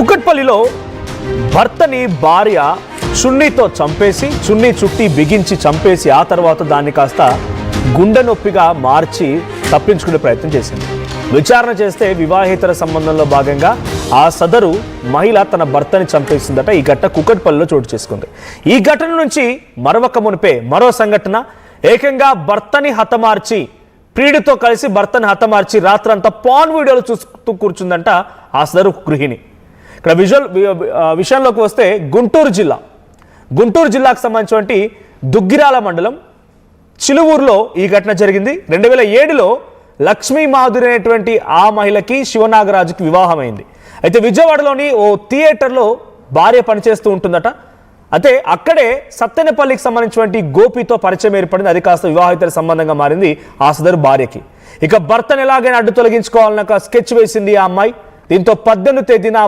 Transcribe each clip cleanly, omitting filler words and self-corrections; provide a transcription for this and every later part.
కుకట్పల్లిలో భర్తని భార్య చున్నీతో చంపేసి చున్నీ చుట్టి బిగించి చంపేసి ఆ తర్వాత దాన్ని కాస్త గుండె నొప్పిగా మార్చి తప్పించుకునే ప్రయత్నం చేసింది. విచారణ చేస్తే వివాహేతర సంబంధంలో భాగంగా ఆ సదరు మహిళ తన భర్తని చంపేసిందట. ఈ ఘటన కుకట్పల్లిలో చోటు చేసుకుంది. ఈ ఘటన నుంచి మరొక మునిపే మరో సంఘటన, ఏకంగా భర్తని హతమార్చి ప్రియుడితో కలిసి భర్తని హతమార్చి రాత్రంతా పాన్ వీడియోలు చూస్తూ కూర్చుందంట ఆ సదరు గృహిణి. ఇక్కడ విషయంలోకి వస్తే గుంటూరు జిల్లాకు సంబంధించినటువంటి దుగ్గిరాల మండలం చిలువూరులో ఈ ఘటన జరిగింది. 2007లో లక్ష్మీ మాధురి అనేటువంటి ఆ మహిళకి శివనాగరాజుకి వివాహమైంది. అయితే విజయవాడలోని ఓ థియేటర్లో భార్య పనిచేస్తూ ఉంటుందట. అయితే అక్కడే సత్తెనపల్లికి సంబంధించినటువంటి గోపితో పరిచయం ఏర్పడింది. అది కాస్త వివాహితర సంబంధంగా మారింది ఆ సదరు భార్యకి. ఇక భర్తను ఎలాగైనా అడ్డు తొలగించుకోవాలన్న స్కెచ్ వేసింది ఆ అమ్మాయి. దీంతో 18వ తేదీన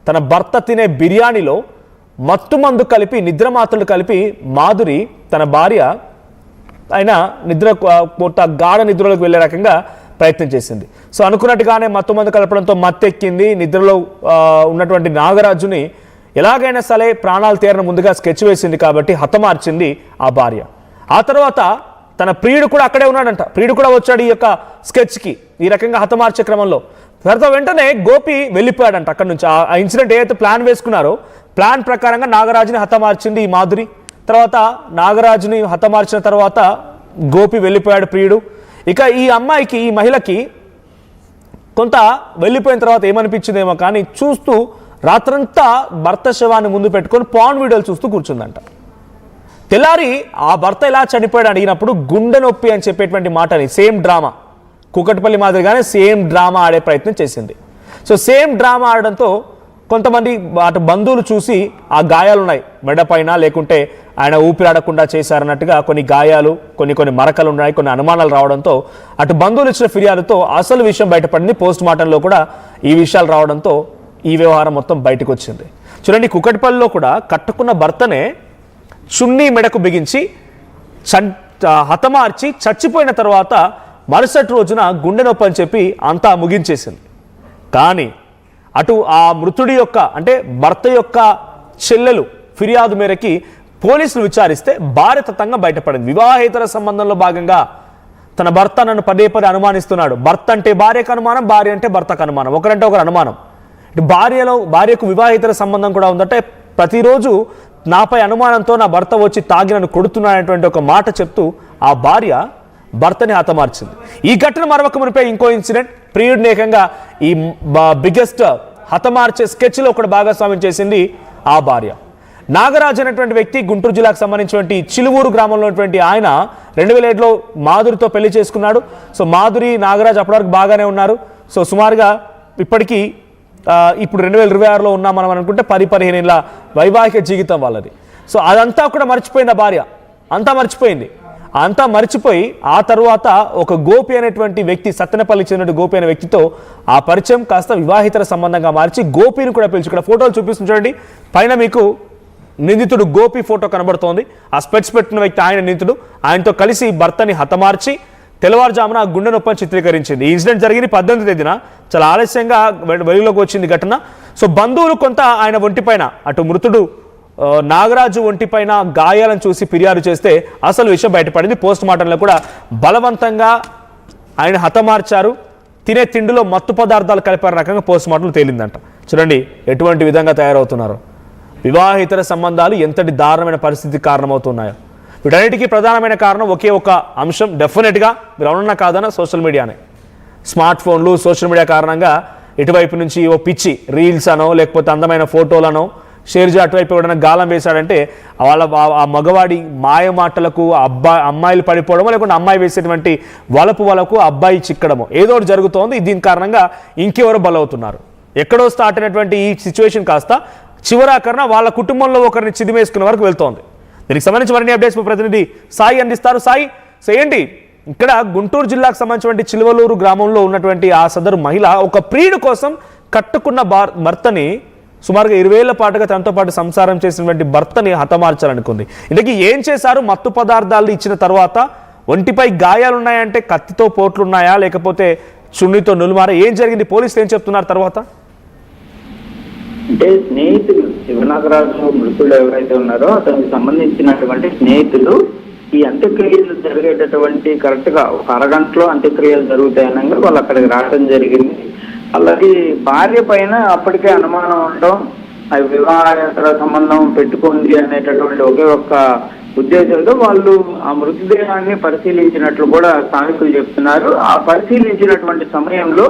తన భర్త తినే బిర్యానీలో మత్తుమందు కలిపి నిద్రమాత్రలు కలిపి మాధురి తన భార్య ఆయన గాఢ నిద్రలోకి వెళ్ళే రకంగా ప్రయత్నం చేసింది. సో అనుకున్నట్టుగానే మత్తుమందు కలపడంతో మత్తెక్కింది. నిద్రలో ఉన్నటువంటి నాగరాజుని ఎలాగైనా సరే ప్రాణాలు తీరని ముందుగా స్కెచ్ వేసింది కాబట్టి హతమార్చింది ఆ భార్య. ఆ తర్వాత తన ప్రియుడు కూడా అక్కడే ఉన్నాడంట. ప్రియుడు కూడా వచ్చాడు ఈ యొక్క స్కెచ్కి. ఈ రకంగా హతమార్చే క్రమంలో తర్వాత వెంటనే గోపి వెళ్ళిపోయాడంట అక్కడి నుంచి. ఆ ఇన్సిడెంట్ ఏదైతే ప్లాన్ వేసుకున్నారో ప్లాన్ ప్రకారంగా నాగరాజుని హతమార్చింది ఈ మాధురి. తర్వాత నాగరాజుని హతమార్చిన తర్వాత గోపి వెళ్ళిపోయాడు ప్రియుడు. ఇక ఈ అమ్మాయికి, ఈ మహిళకి కొంత వెళ్ళిపోయిన తర్వాత ఏమనిపించిందేమో కానీ చూస్తూ రాత్రంతా భర్త శవాన్ని ముందు పెట్టుకొని పాన్ వీడియోలు చూస్తూ కూర్చుందంట. తెల్లారి ఆ భర్త ఎలా చనిపోయాడు అడిగినప్పుడు గుండె నొప్పి అని చెప్పేటువంటి మాటని సేమ్ డ్రామా, కుకట్పల్లి మాదిరిగానే సేమ్ డ్రామా ఆడే ప్రయత్నం చేసింది. సో సేమ్ డ్రామా ఆడడంతో కొంతమంది అటు బంధువులు చూసి ఆ గాయాలు ఉన్నాయి మెడ పైన, లేకుంటే ఆయన ఊపిరాడకుండా చేశారన్నట్టుగా కొన్ని గాయాలు, కొన్ని మరకలు ఉన్నాయి, కొన్ని అనుమానాలు రావడంతో అటు బంధువులు ఇచ్చిన ఫిర్యాదుతో అసలు విషయం బయటపడింది. పోస్ట్ మార్టంలో కూడా ఈ విషయాలు రావడంతో ఈ వ్యవహారం మొత్తం బయటకు వచ్చింది. చూడండి, కుకట్పల్లిలో కూడా కట్టుకున్న భర్తనే చున్నీ మెడకు బిగించి హతమార్చి చచ్చిపోయిన తర్వాత మరుసటి రోజున గుండె నొప్పి అని చెప్పి అంతా ముగించేసింది. కానీ అటు ఆ మృతుడి యొక్క అంటే భర్త యొక్క చెల్లెలు ఫిర్యాదు మేరకి పోలీసులు విచారిస్తే భార్యతత్వంగా బయటపడింది. వివాహేతర సంబంధంలో భాగంగా తన భర్త నన్ను పదే అనుమానిస్తున్నాడు. భర్త అంటే భార్యకు అనుమానం, భార్య అంటే భర్తకు అనుమానం, ఒకరంటే ఒకరు అనుమానం. ఇటు భార్యకు వివాహేతర సంబంధం కూడా ఉందంటే ప్రతిరోజు నాపై అనుమానంతో నా భర్త వచ్చి తాగి నన్ను కొడుతున్నాడనేటువంటి ఒక మాట చెప్తూ ఆ భార్య భర్తని హతమార్చింది. ఈ ఘటన మరొక మునిపై ఇంకో ఇన్సిడెంట్, ప్రియుడిని ఏకంగా ఈ బిగ్గెస్ట్ హతమార్చే స్కెచ్లో కూడా భాగస్వామ్యం చేసింది ఆ భార్య. నాగరాజు అనేటువంటి వ్యక్తి గుంటూరు జిల్లాకు సంబంధించినటువంటి చిలువూరు గ్రామంలో ఉన్నటువంటి ఆయన 2007లో మాధురితో పెళ్లి చేసుకున్నాడు. సో మాధురి నాగరాజు అప్పటివరకు బాగానే ఉన్నారు. సో సుమారుగా ఇప్పటికీ ఇప్పుడు 2026లో ఉన్నాం మనం అనుకుంటే 10-15 ఏళ్ళ వైవాహిక జీవితం వాళ్ళది. సో అదంతా కూడా మర్చిపోయింది ఆ భార్య, అంతా మర్చిపోయి ఆ తర్వాత ఒక గోపి అనేటువంటి వ్యక్తి, సత్తెనపల్లికి చెందిన గోపి అనే వ్యక్తితో ఆ పరిచయం కాస్త వివాహితర సంబంధంగా మార్చి గోపిని కూడా పిలిచి, ఇక్కడ ఫోటోలు చూపిస్తుంది చూడండి, పైన మీకు నిందితుడు గోపి ఫోటో కనబడుతోంది. ఆ స్పెట్స్ పెట్టిన వ్యక్తి ఆయన నిందితుడు. ఆయనతో కలిసి భర్తని హతమార్చి తెల్లవారుజామున గుండె నొప్పని చిత్రీకరించింది. ఈ ఇన్సిడెంట్ జరిగింది 18వ తేదీన. చాలా ఆలస్యంగా వెలుగులోకి వచ్చింది ఘటన. సో బంధువులు కొంత ఆయన ఒంటిపైన, అటు మృతుడు నాగరాజు ఒంటిపైన గాయాలను చూసి ఫిర్యాదు చేస్తే అసలు విషయం బయటపడింది. పోస్ట్ మార్టంలో కూడా బలవంతంగా ఆయన హతమార్చారు, తినే తిండిలో మత్తు పదార్థాలు కలిపారు రకంగా పోస్ట్ మార్టంలో తేలిందంట. చూడండి ఎటువంటి విధంగా తయారవుతున్నారు. వివాహేతర సంబంధాలు ఎంతటి దారుణమైన పరిస్థితికి కారణమవుతున్నాయో. వీటన్నిటికీ ప్రధానమైన కారణం ఒకే ఒక అంశం, డెఫినెట్గా మీరు అవునన్నా కాదన్నా సోషల్ మీడియానే. స్మార్ట్ ఫోన్లు, సోషల్ మీడియా కారణంగా ఇటువైపు నుంచి ఓ పిచ్చి రీల్స్ అనో లేకపోతే అందమైన ఫోటోలనో షేర్ చేసి అటువైపు ఎవడైనా గాలం వేశాడంటే ఆ మగవాడి మాయ మాటలకు అమ్మాయిలు పడిపోవడమో లేకుంటే అమ్మాయి వేసేటువంటి వలకు అబ్బాయి చిక్కడమో ఏదో ఒకటి జరుగుతోంది. దీని కారణంగా ఇంకెవరో బలవుతున్నారు. ఎక్కడో స్టార్ట్ అయినటువంటి ఈ సిచ్యువేషన్ కాస్త చివరాకరణ వాళ్ళ కుటుంబంలో ఒకరిని చిదిమేసుకునే వరకు వెళ్తోంది. దీనికి సంబంధించి మరిన్ని అప్డేట్స్ ప్రతినిధి సాయి అందిస్తారు. సాయి, చేయండి. ఇక్కడ గుంటూరు జిల్లాకు సంబంధించినటువంటి చిలువలూరు గ్రామంలో ఉన్నటువంటి ఆ సదరు మహిళ ఒక ప్రియుడు కోసం కట్టుకున్న భర్తని సుమారుగా 20 ఏళ్ల పాటుగా తనతో పాటు సంసారం చేసినటువంటి భర్తని హతమార్చాలనుకుంది. ఇందుకే ఏం చేశారు? మత్తు పదార్థాలు ఇచ్చిన తర్వాత ఒంటిపై గాయాలున్నాయంటే కత్తితో పోట్లున్నాయా లేకపోతే చున్నీతో నులుమారా, ఏం జరిగింది? పోలీసులు ఏం చెప్తున్నారు తర్వాత? అంటే స్నేహితులు శివనాగరాజు మృతుడు ఎవరైతే ఉన్నారో అతనికి సంబంధించినటువంటి స్నేహితులు ఈ అంత్యక్రియలు జరిగేటటువంటి కరెక్ట్ గా ఒక అరగంటలో అంత్యక్రియలు జరుగుతాయనగా వాళ్ళు అక్కడికి రావడం జరిగింది. అలాగే భార్య పైన అప్పటికే అనుమానం ఉండడం, అది వివాహేతర సంబంధం పెట్టుకుంది అనేటటువంటి ఒకే ఒక్క ఉద్దేశంతో వాళ్ళు ఆ మృతదేహాన్ని పరిశీలించినట్లు కూడా స్థానికులు చెప్తున్నారు. ఆ పరిశీలించినటువంటి సమయంలో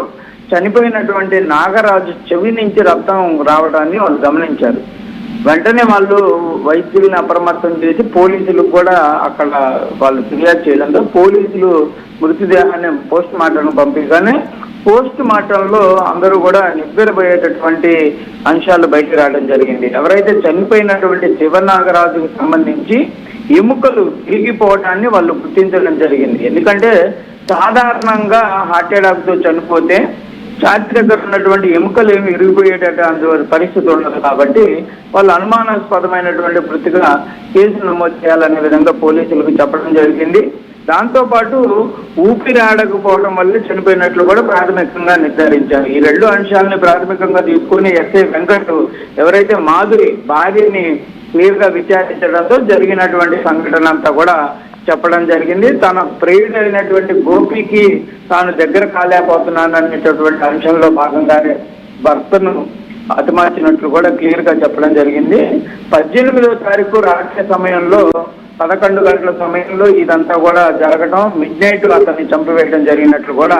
చనిపోయినటువంటి నాగరాజు చెవి నుంచి రక్తం రావడాన్ని వాళ్ళు గమనించారు. వెంటనే వాళ్ళు వైద్యుల్ని అప్రమత్తం చేసి పోలీసులకు కూడా అక్కడ వాళ్ళు ఫిర్యాదు చేయడంతో పోలీసులు మృతదేహాన్ని పోస్ట్ మార్టం పంపించగానే పోస్ట్ మార్టంలో అందరూ కూడా నిద్రపోయేటటువంటి అంశాలు బయటకు రావడం జరిగింది. ఎవరైతే చనిపోయినటువంటి శివనాగరాజుకు సంబంధించి ఎముకలు విరిగిపోవటాన్ని వాళ్ళు గుర్తించడం జరిగింది. ఎందుకంటే సాధారణంగా హార్ట్ అటాక్ తో చనిపోతే ఛాతీ దగ్గర ఉన్నటువంటి ఎముకలు ఏమి విరిగిపోయేటటువంటి పరిస్థితి ఉండదు. కాబట్టి వాళ్ళు అనుమానాస్పదమైనటువంటి మృతిగా కేసు నమోదు చేయాలనే విధంగా పోలీసులకు చెప్పడం జరిగింది. దాంతో పాటు ఊపిరి ఆడకపోవడం వల్ల చనిపోయినట్లు కూడా ప్రాథమికంగా నిర్ధారించారు. ఈ రెండు అంశాలని ప్రాథమికంగా తీసుకుని ఎస్ఐ వెంకట్ ఎవరైతే మాధురి భార్యని క్లియర్ గా విచారించడంతో జరిగినటువంటి సంఘటన అంతా కూడా చెప్పడం జరిగింది. తన ప్రియుడైనటువంటి గోపికి తాను దగ్గర కాలేకపోతున్నాను అనేటటువంటి అంశంలో భాగంగానే భర్తను హతమార్చినట్లు కూడా క్లియర్ గా చెప్పడం జరిగింది. 18వ తారీఖు రాత్రి సమయంలో 11 గంటల సమయంలో ఇదంతా కూడా జరగడం, మిడ్ నైట్ అతన్ని చంపివేయడం జరిగినట్లు కూడా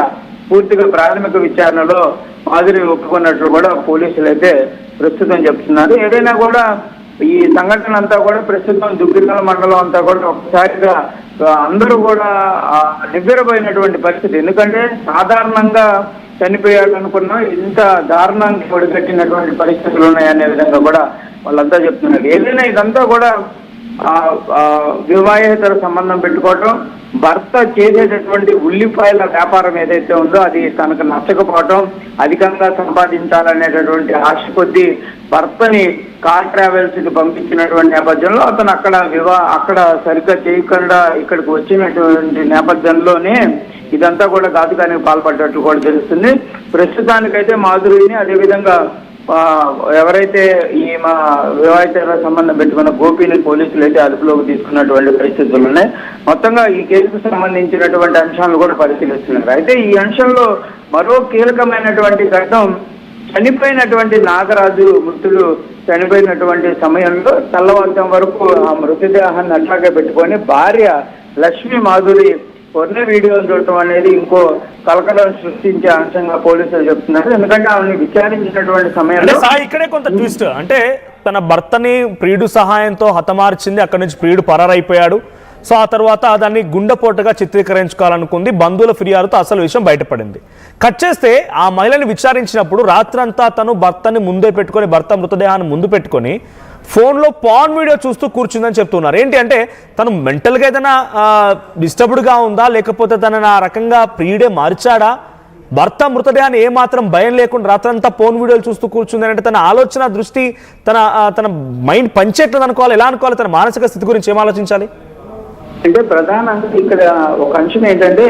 పూర్తిగా ప్రాథమిక విచారణలో మాధురి ఒప్పుకున్నట్లు కూడా పోలీసులు అయితే ప్రస్తుతం చెప్తున్నారు. ఏదైనా కూడా ఈ సంఘటన అంతా కూడా ప్రస్తుతం దుగ్గిరాల మండలం అంతా కూడా ఒకసారిగా అందరూ కూడా నివ్వెరపోయినటువంటి పరిస్థితి. ఎందుకంటే సాధారణంగా చనిపోయాడు అనుకున్నా ఇంత దారుణానికి ఒడిగట్టినటువంటి పరిస్థితులు ఉన్నాయనే విధంగా కూడా వాళ్ళంతా చెప్తున్నారు. ఏదైనా ఇదంతా కూడా వివాహేతర సంబంధం పెట్టుకోవటం, భర్త చేసేటటువంటి ఉల్లిపాయల వ్యాపారం ఏదైతే ఉందో అది తనకు నచ్చకపోవటం, అధికంగా సంపాదించాలనేటటువంటి ఆశ కొద్దీ భర్తని కార్ ట్రావెల్స్ కి పంపించినటువంటి నేపథ్యంలో అతను అక్కడ సరిగ్గా చేయకుండా ఇక్కడికి వచ్చినటువంటి నేపథ్యంలోనే ఇదంతా కూడా ఘాతుకానికి పాల్పడ్డట్లు కూడా తెలుస్తుంది. ప్రస్తుతానికైతే మాధురిని అదేవిధంగా ఎవరైతే ఈ మా వివాహిత సంబంధం పెట్టుకున్న గోపిని పోలీసులు అయితే అదుపులోకి తీసుకున్నటువంటి పరిస్థితులు ఉన్నాయి. మొత్తంగా ఈ కేసుకు సంబంధించినటువంటి అంశాలను కూడా పరిశీలిస్తున్నారు. అయితే ఈ అంశంలో మరో కీలకమైనటువంటి ఘట్టం, చనిపోయినటువంటి నాగరాజు మృతులు చనిపోయినటువంటి సమయంలో తెల్లవారుజాము వరకు ఆ మృతదేహాన్ని అట్లాగే పెట్టుకొని భార్య లక్ష్మీ మాధురి కొన్న వీడియోలు చూడటం అనేది ఇంకో కలకలం సృష్టించే అంశంగా పోలీసులు చెప్తున్నారు. ఎందుకంటే ఆమెను విచారించినటువంటి సమయంలో ఇక్కడే కొంత ట్విస్ట్, అంటే తన భర్తని ప్రియుడు సహాయంతో హతమార్చింది, అక్కడి నుంచి ప్రియుడు పరారైపోయాడు. సో ఆ తర్వాత దాన్ని గుండెపోటుగా చిత్రీకరించుకోవాలనుకుంది. బంధువుల ఫిర్యాదుతో అసలు విషయం బయటపడింది. కట్ చేస్తే ఆ మహిళని విచారించినప్పుడు రాత్రంతా తను భర్తని ముందే పెట్టుకొని, భర్త మృతదేహాన్ని ముందు పెట్టుకొని ఫోన్లో పాన్ వీడియో చూస్తూ కూర్చుందని చెప్తున్నారు. ఏంటి అంటే తను మెంటల్గా ఏదైనా డిస్టర్బ్డ్గా ఉందా, లేకపోతే తనని ఆ రకంగా ప్రియుడే మార్చాడా, భర్త మృతదేహాన్ని ఏమాత్రం భయం లేకుండా రాత్రంతా ఫోన్ వీడియోలు చూస్తూ కూర్చుంది అంటే తన ఆలోచన దృష్టి తన మైండ్ పనిచేయట్లేదు అనుకోవాలి, ఎలా అనుకోవాలి, తన మానసిక స్థితి గురించి ఏం ఆలోచించాలి? అంటే ప్రధానంగా ఇక్కడ ఒక అంశం ఏంటంటే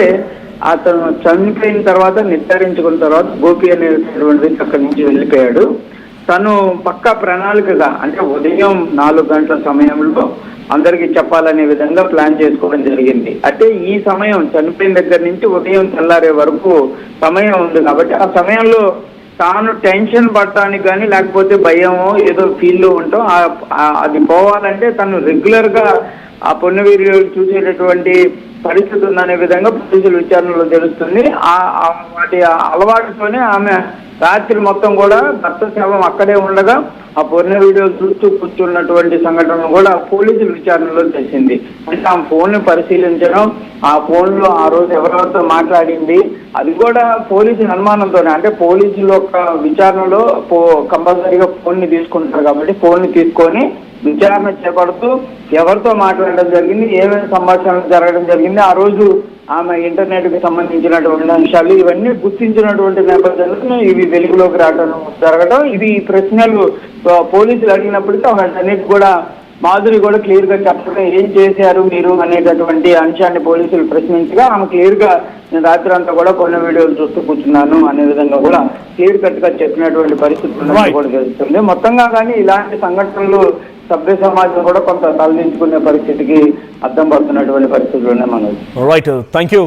అతను చనిపోయిన తర్వాత నిర్ధారించుకున్న తర్వాత గోపి అనేటువంటి అక్కడి నుంచి వెళ్ళిపోయాడు. తను పక్కా ప్రణాళికగా అంటే ఉదయం 4 గంటల సమయంలో అందరికీ చెప్పాలనే విధంగా ప్లాన్ చేసుకోవడం జరిగింది. అంటే ఈ సమయం చనిపోయిన దగ్గర నుంచి ఉదయం తెల్లారే వరకు సమయం ఉంది కాబట్టి ఆ సమయంలో తాను టెన్షన్ పడటానికి కానీ లేకపోతే భయమో ఏదో ఫీల్లో ఉంటాం అది పోవాలంటే తను రెగ్యులర్ గా ఆ పొన్న వీడియోలు చూసేటటువంటి పరిస్థితి ఉందనే విధంగా పోలీసుల విచారణలో తెలుస్తుంది. వాటి అలవాటుతోనే ఆమె రాత్రి మొత్తం కూడా భర్త శవం అక్కడే ఉండగా ఆ పొన్న వీడియోలు చూస్తూ కూర్చున్నటువంటి సంఘటన కూడా పోలీసుల విచారణలో తెలిసింది. అంటే ఆ ఫోన్ ని పరిశీలించడం, ఆ ఫోన్ లో ఆ రోజు ఎవరెవరితో మాట్లాడింది అది కూడా పోలీసుల అనుమానంతోనే. అంటే పోలీసుల యొక్క విచారణలో కంపల్సరీగా ఫోన్ ని తీసుకుంటారు కాబట్టి ఫోన్ ని తీసుకొని విచారణ చేపడుతూ ఎవరితో మాట్లాడడం జరిగింది, ఏమేమి సంభాషణలు జరగడం జరిగింది, ఆ రోజు ఆమె ఇంటర్నెట్ కి సంబంధించినటువంటి అంశాలు ఇవన్నీ గుర్తించినటువంటి నేపథ్యంలో ఇవి వెలుగులోకి రావడం జరగడం. ఇది ప్రశ్నలు పోలీసులు అడిగినప్పటికీ వాటన్నిటి కూడా మాధురి కూడా క్లియర్ గా చెప్పడం ఏం చేశారు మీరు అనేటటువంటి అంశాన్ని పోలీసులు ప్రశ్నించగా ఆమె క్లియర్ గా నేను రాత్రి అంతా కూడా కొన్ని వీడియోలు చూస్తూ కూర్చున్నాను అనే విధంగా కూడా క్లియర్ కట్ గా చెప్పినటువంటి పరిస్థితులు కూడా తెలుస్తుంది. మొత్తంగా కానీ ఇలాంటి సంఘటనలు సభ్య సమాజం కూడా కొంత తలదించుకునే పరిస్థితికి అర్థం పడుతున్నటువంటి పరిస్థితులు ఉన్నాయి మనోజ్. Right, thank you.